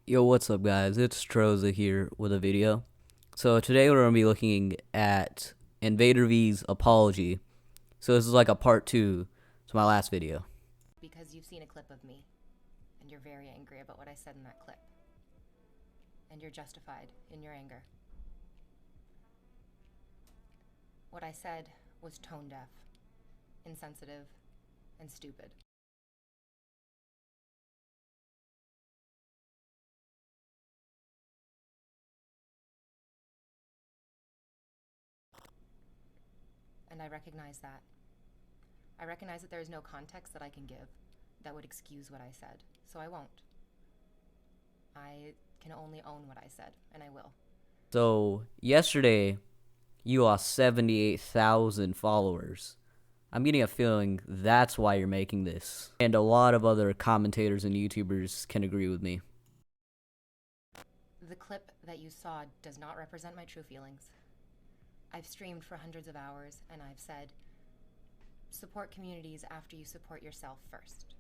Yo, what's up, guys? It's Troza here with a video. So today we're gonna be looking at InvaderVie's apology. So this is like a part two to my last video. Because you've seen a clip of me, and you're very angry about what I said in that clip. And you're justified in your anger. What I said was tone deaf, insensitive, and stupid. And I recognize that. I recognize that there is no context that I can give that would excuse what I said, so I won't. I can only own what I said, and I will. So yesterday you lost 78,000 followers. I'm getting a feeling that's why you're making this. And a lot of other commentators and YouTubers can agree with me. The clip that you saw does not represent my true feelings. I've streamed for hundreds of hours, and I've said, support communities after you support yourself first.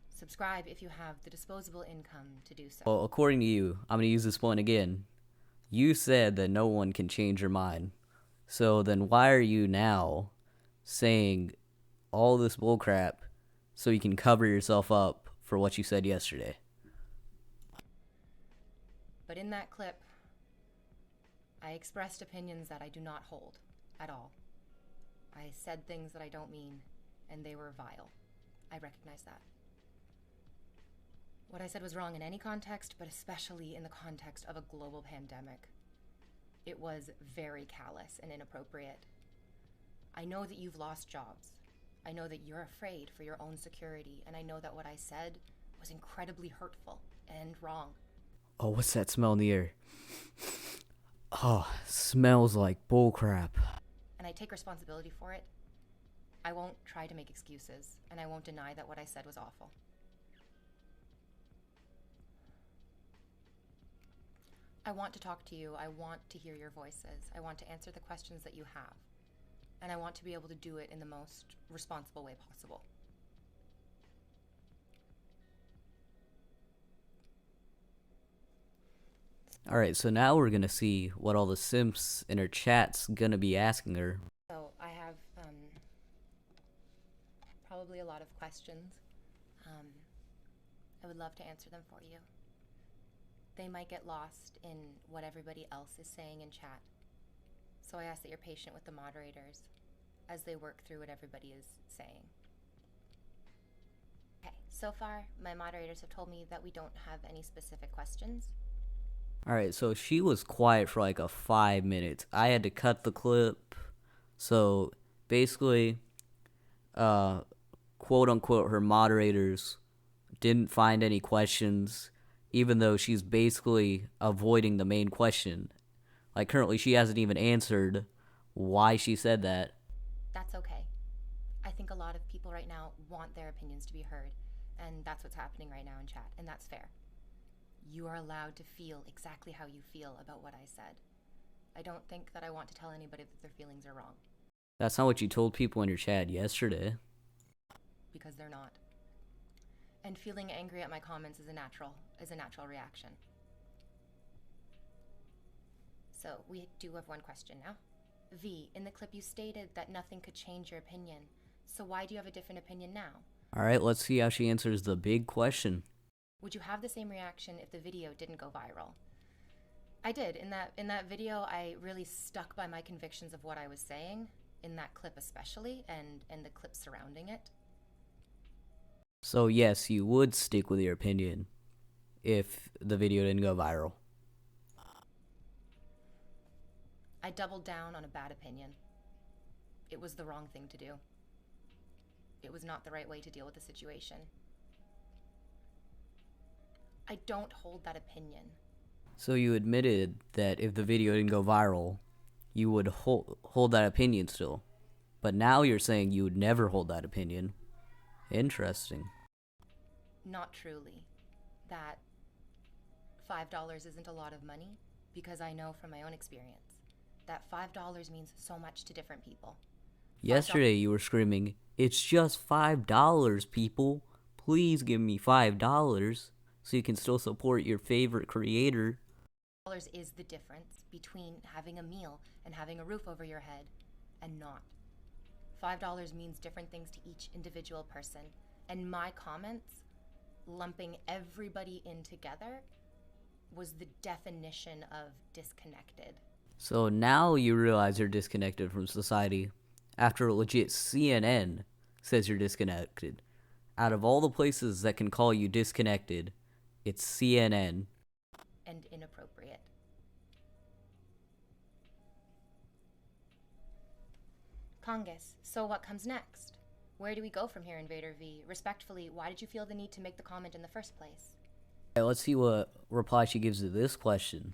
Subscribe if you have the disposable income to do so. Well, according to you, I'm going to use this point again. You said that no one can change your mind. So then why are you now saying all this bullcrap so you can cover yourself up for what you said yesterday? But in that clip, I expressed opinions that I do not hold at all. I said things that I don't mean, and they were vile. I recognize that. What I said was wrong in any context, but especially in the context of a global pandemic. It was very callous and inappropriate. I know that you've lost jobs. I know that you're afraid for your own security, and I know that what I said was incredibly hurtful and wrong. Oh, what's that smell in the air? Oh, smells like bullcrap. And I take responsibility for it. I won't try to make excuses, and I won't deny that what I said was awful. I want to talk to you. I want to hear your voices. I want to answer the questions that you have. And I want to be able to do it in the most responsible way possible. Alright, so now we're gonna see what all the simps in her chat's gonna be asking her. So I have probably a lot of questions. I would love to answer them for you. They might get lost in what everybody else is saying in chat. So I ask that you're patient with the moderators as they work through what everybody is saying. Okay, so far my moderators have told me that we don't have any specific questions. Alright, so she was quiet for like 5 minutes. I had to cut the clip. So basically, quote unquote, her moderators didn't find any questions, even though she's basically avoiding the main question. Like currently she hasn't even answered why she said that. That's okay. I think a lot of people right now want their opinions to be heard, and that's what's happening right now in chat, and that's fair. You are allowed to feel exactly how you feel about what I said. I don't think that I want to tell anybody that their feelings are wrong. That's not what you told people in your chat yesterday. Because they're not. And feeling angry at my comments is a natural reaction. So we do have one question now. V, in the clip you stated that nothing could change your opinion. So why do you have a different opinion now? Alright, let's see how she answers the big question. Would you have the same reaction if the video didn't go viral? I did. In that video, I really stuck by my convictions of what I was saying, in that clip especially, and the clip surrounding it. So yes, you would stick with your opinion if the video didn't go viral. I doubled down on a bad opinion. It was the wrong thing to do. It was not the right way to deal with the situation. I don't hold that opinion. So you admitted that if the video didn't go viral, you would hold that opinion still. But now you're saying you would never hold that opinion. Interesting. Not truly. That $5 isn't a lot of money, because I know from my own experience that $5 means so much to different people. Yesterday you were screaming, "It's just $5, people. Please give me $5." so you can still support your favorite creator. Dollars is the difference between having a meal and having a roof over your head and not. $5 means different things to each individual person. And my comments, lumping everybody in together, was the definition of disconnected. So now you realize you're disconnected from society after legit CNN says you're disconnected. Out of all the places that can call you disconnected, it's CNN. And inappropriate. Congus, so what comes next? Where do we go from here, InvaderVie? Respectfully, why did you feel the need to make the comment in the first place? Okay, let's see what reply she gives to this question.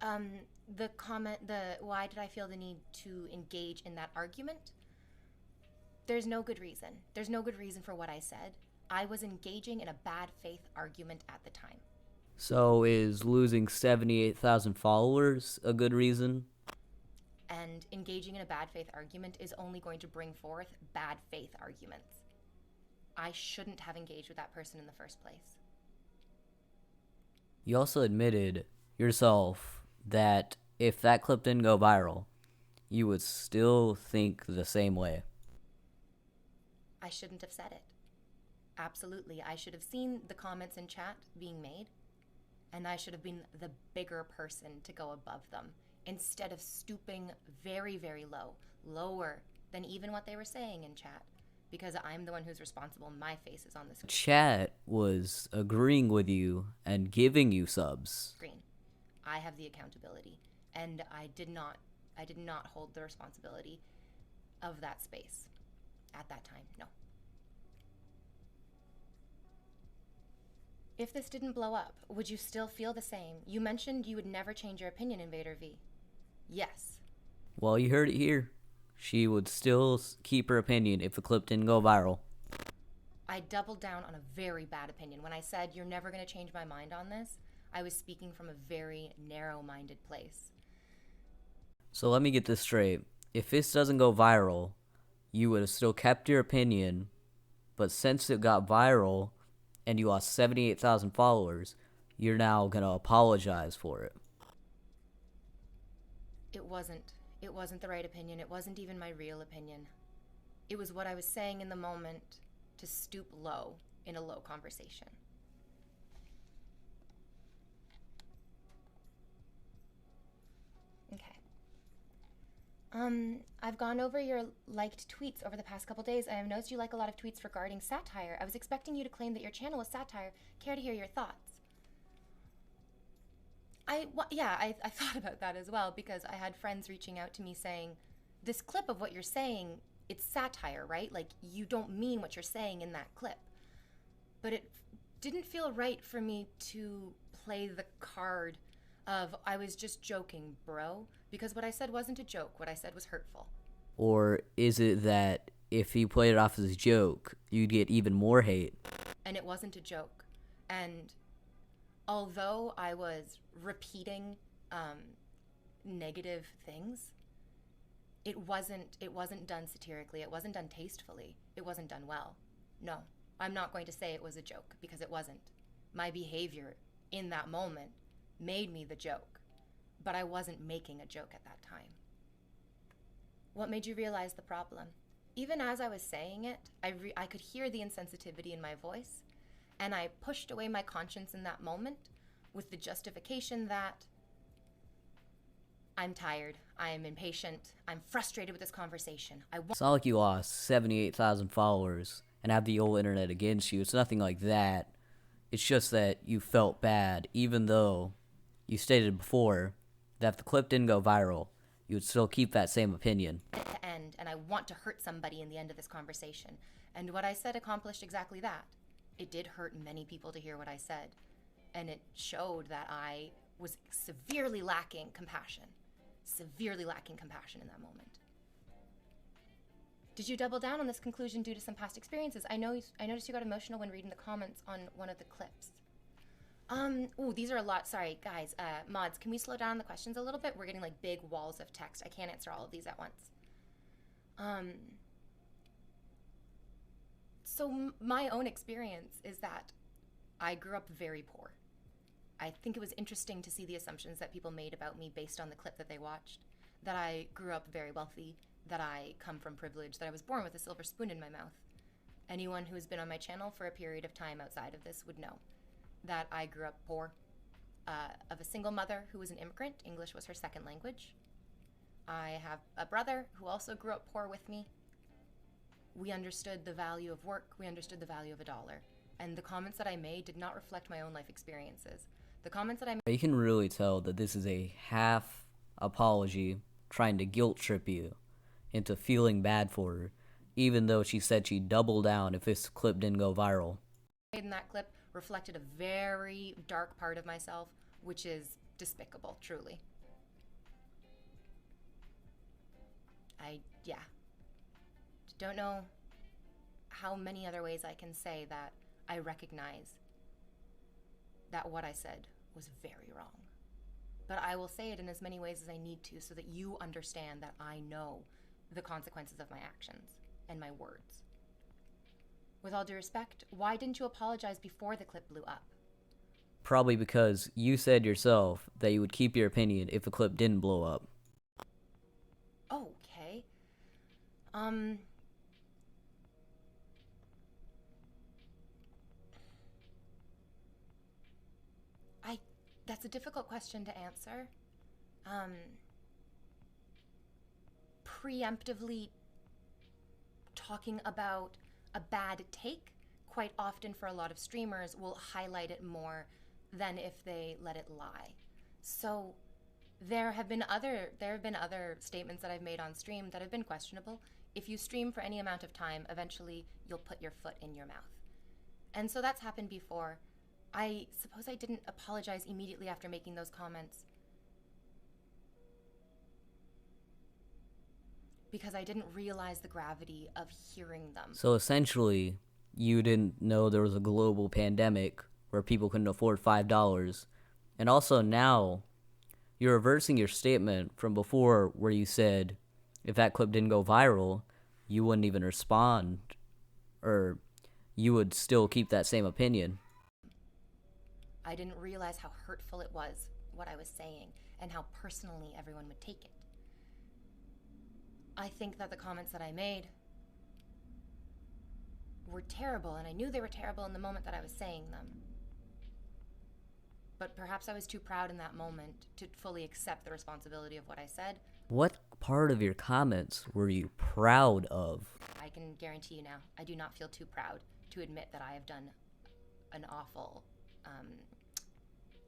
The comment, why did I feel the need to engage in that argument? There's no good reason. There's no good reason for what I said. I was engaging in a bad faith argument at the time. So is losing 78,000 followers a good reason? And engaging in a bad faith argument is only going to bring forth bad faith arguments. I shouldn't have engaged with that person in the first place. You also admitted yourself that if that clip didn't go viral, you would still think the same way. I shouldn't have said it. Absolutely. I should have seen the comments in chat being made, and I should have been the bigger person to go above them instead of stooping very, very low, lower than even what they were saying in chat, because I'm the one who's responsible. My face is on the screen. Chat was agreeing with you and giving you subs. I have the accountability, and I did not hold the responsibility of that space at that time. No. If this didn't blow up, would you still feel the same? You mentioned you would never change your opinion, InvaderVie. Yes. Well, you heard it here. She would still keep her opinion if the clip didn't go viral. I doubled down on a very bad opinion. When I said you're never going to change my mind on this, I was speaking from a very narrow-minded place. So let me get this straight. If this doesn't go viral, you would have still kept your opinion, but since it got viral and you lost 78,000 followers, you're now going to apologize for it. It wasn't the right opinion. It wasn't even my real opinion. It was what I was saying in the moment to stoop low in a low conversation. Okay. I've gone over your liked tweets over the past couple days. I have noticed you like a lot of tweets regarding satire. I was expecting you to claim that your channel was satire. Care to hear your thoughts? I thought about that as well, because I had friends reaching out to me saying, this clip of what you're saying, it's satire, right? Like, you don't mean what you're saying in that clip. But it didn't feel right for me to play the card of, I was just joking, bro, because what I said wasn't a joke. What I said was hurtful. Or is it that if you played it off as a joke, you'd get even more hate? And it wasn't a joke. And although I was repeating negative things, it wasn't done satirically. It wasn't done tastefully. It wasn't done well. No, I'm not going to say it was a joke, because it wasn't. My behavior in that moment made me the joke, but I wasn't making a joke at that time. What made you realize the problem? Even as I was saying it, I could hear the insensitivity in my voice, and I pushed away my conscience in that moment with the justification that I'm tired, I am impatient, I'm frustrated with this conversation. It's not like you lost 78,000 followers and have the whole internet against you. It's nothing like that. It's just that you felt bad, even though you stated before that if the clip didn't go viral, you would still keep that same opinion. To end, and I want to hurt somebody in the end of this conversation. And what I said accomplished exactly that. It did hurt many people to hear what I said. And it showed that I was severely lacking compassion. Severely lacking compassion in that moment. Did you double down on this conclusion due to some past experiences? I noticed you got emotional when reading the comments on one of the clips. These are a lot. Sorry, guys. Mods, can we slow down the questions a little bit? We're getting like big walls of text. I can't answer all of these at once. So my own experience is that I grew up very poor. I think it was interesting to see the assumptions that people made about me based on the clip that they watched. That I grew up very wealthy, that I come from privilege, that I was born with a silver spoon in my mouth. Anyone who has been on my channel for a period of time outside of this would know that I grew up poor, of a single mother who was an immigrant. English was her second language. I have a brother who also grew up poor with me. We understood the value of work, we understood the value of a dollar. And the comments that I made did not reflect my own life experiences. The comments that I made. You can really tell that this is a half apology trying to guilt trip you into feeling bad for her, even though she said she'd double down if this clip didn't go viral. In that clip reflected a very dark part of myself, which is despicable, truly. Yeah. Don't know how many other ways I can say that I recognize that what I said was very wrong. But I will say it in as many ways as I need to so that you understand that I know the consequences of my actions and my words. With all due respect, why didn't you apologize before the clip blew up? Probably because you said yourself that you would keep your opinion if the clip didn't blow up. Okay. That's a difficult question to answer. Preemptively talking about a bad take quite often for a lot of streamers will highlight it more than if they let it lie. So there have been other statements that I've made on stream that have been questionable. If you stream for any amount of time, eventually you'll put your foot in your mouth. And so that's happened before. I suppose I didn't apologize immediately after making those comments because I didn't realize the gravity of hearing them. So essentially, you didn't know there was a global pandemic where people couldn't afford $5. And also now, you're reversing your statement from before where you said if that clip didn't go viral, you wouldn't even respond, or you would still keep that same opinion. I didn't realize how hurtful it was, what I was saying, and how personally everyone would take it. I think that the comments that I made were terrible, and I knew they were terrible in the moment that I was saying them. But perhaps I was too proud in that moment to fully accept the responsibility of what I said. What part of your comments were you proud of? I can guarantee you now, I do not feel too proud to admit that I have done an awful,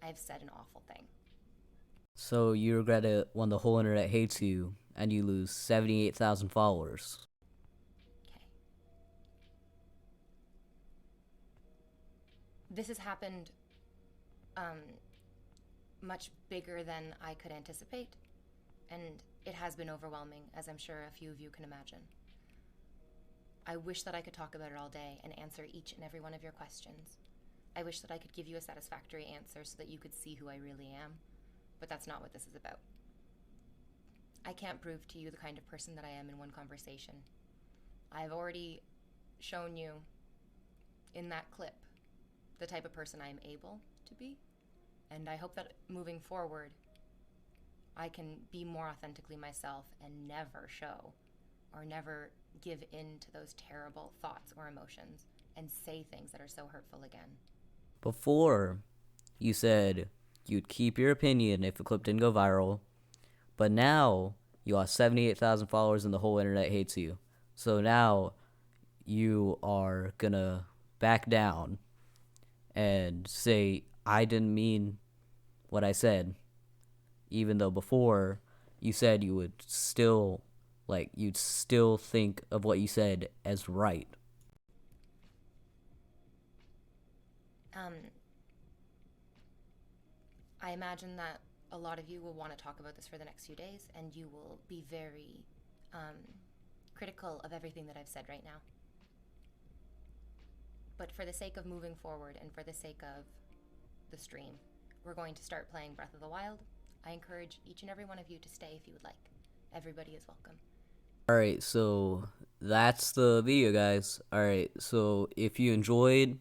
I've said an awful thing. So you regret it when the whole internet hates you and you lose 78,000 followers. Okay. This has happened much bigger than I could anticipate, and it has been overwhelming, as I'm sure a few of you can imagine. I wish that I could talk about it all day and answer each and every one of your questions. I wish that I could give you a satisfactory answer so that you could see who I really am, but that's not what this is about. I can't prove to you the kind of person that I am in one conversation. I've already shown you in that clip the type of person I am able to be, and I hope that moving forward, I can be more authentically myself and never show or never give in to those terrible thoughts or emotions and say things that are so hurtful again. Before, you said you'd keep your opinion if the clip didn't go viral, but now you lost 78,000 followers and the whole internet hates you. So now you are gonna back down and say, I didn't mean what I said, even though before you said you would still, you'd still think of what you said as right. I imagine that a lot of you will want to talk about this for the next few days, and you will be very critical of everything that I've said right now. But for the sake of moving forward and for the sake of the stream, we're going to start playing Breath of the Wild. I encourage each and every one of you to stay if you would like. Everybody is welcome. Alright, so that's the video, guys. Alright, so if you enjoyed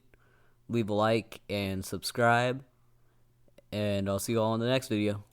leave a like and subscribe. And I'll see you all in the next video.